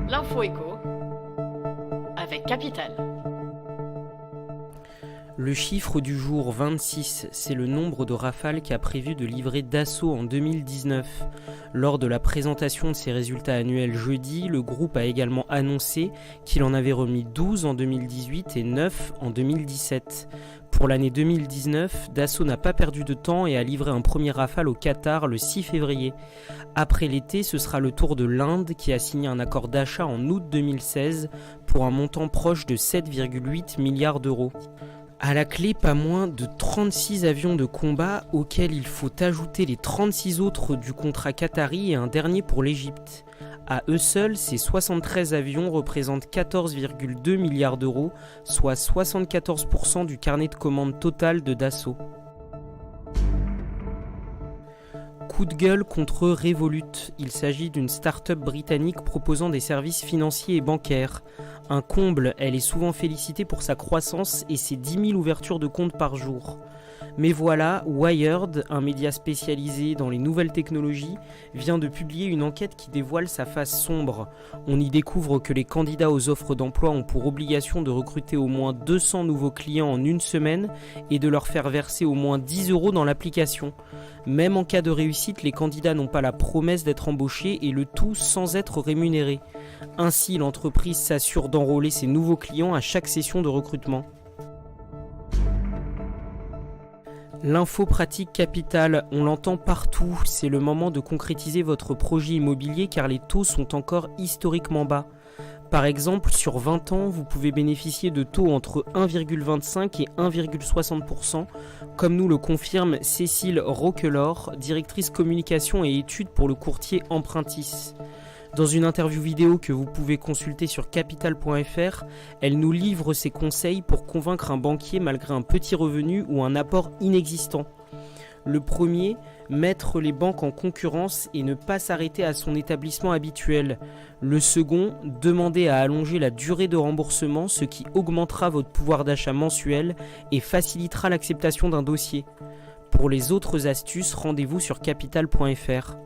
L'info écho avec Capital. Le chiffre du jour 26, c'est le nombre de rafales qu'a prévu de livrer Dassault en 2019. Lors de la présentation de ses résultats annuels jeudi, le groupe a également annoncé qu'il en avait remis 12 en 2018 et 9 en 2017. Pour l'année 2019, Dassault n'a pas perdu de temps et a livré un premier Rafale au Qatar le 6 février. Après l'été, ce sera le tour de l'Inde qui a signé un accord d'achat en août 2016 pour un montant proche de 7,8 milliards d'euros. À la clé, pas moins de 36 avions de combat auxquels il faut ajouter les 36 autres du contrat qatari et un dernier pour l'Égypte. À eux seuls, ces 73 avions représentent 14,2 milliards d'euros, soit 74% du carnet de commande total de Dassault. Coup de gueule contre Revolut. Il s'agit d'une start-up britannique proposant des services financiers et bancaires. Un comble, elle est souvent félicitée pour sa croissance et ses 10 000 ouvertures de comptes par jour. Mais voilà, Wired, un média spécialisé dans les nouvelles technologies, vient de publier une enquête qui dévoile sa face sombre. On y découvre que les candidats aux offres d'emploi ont pour obligation de recruter au moins 200 nouveaux clients en une semaine et de leur faire verser au moins 10 € dans l'application. Même en cas de réussite, les candidats n'ont pas la promesse d'être embauchés et le tout sans être rémunérés. Ainsi, l'entreprise s'assure d'enrôler ses nouveaux clients à chaque session de recrutement. L'info pratique Capital, on l'entend partout, c'est le moment de concrétiser votre projet immobilier car les taux sont encore historiquement bas. Par exemple, sur 20 ans, vous pouvez bénéficier de taux entre 1,25 et 1,60%, comme nous le confirme Cécile Roquelaure, directrice communication et études pour le courtier Empruntis. Dans une interview vidéo que vous pouvez consulter sur capital.fr, elle nous livre ses conseils pour convaincre un banquier malgré un petit revenu ou un apport inexistant. Le premier, mettre les banques en concurrence et ne pas s'arrêter à son établissement habituel. Le second, demander à allonger la durée de remboursement, ce qui augmentera votre pouvoir d'achat mensuel et facilitera l'acceptation d'un dossier. Pour les autres astuces, rendez-vous sur capital.fr.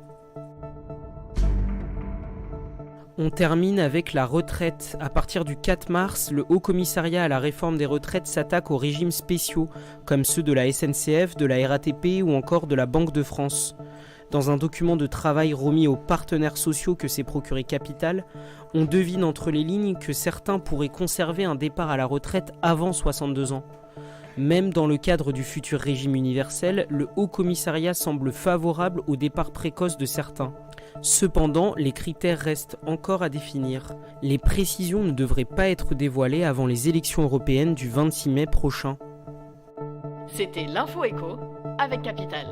On termine avec la retraite. À partir du 4 mars, le Haut Commissariat à la réforme des retraites s'attaque aux régimes spéciaux, comme ceux de la SNCF, de la RATP ou encore de la Banque de France. Dans un document de travail remis aux partenaires sociaux que s'est procuré Capital, on devine entre les lignes que certains pourraient conserver un départ à la retraite avant 62 ans. Même dans le cadre du futur régime universel, le Haut Commissariat semble favorable au départ précoce de certains. Cependant, les critères restent encore à définir. Les précisions ne devraient pas être dévoilées avant les élections européennes du 26 mai prochain. C'était l'Info écho avec Capital.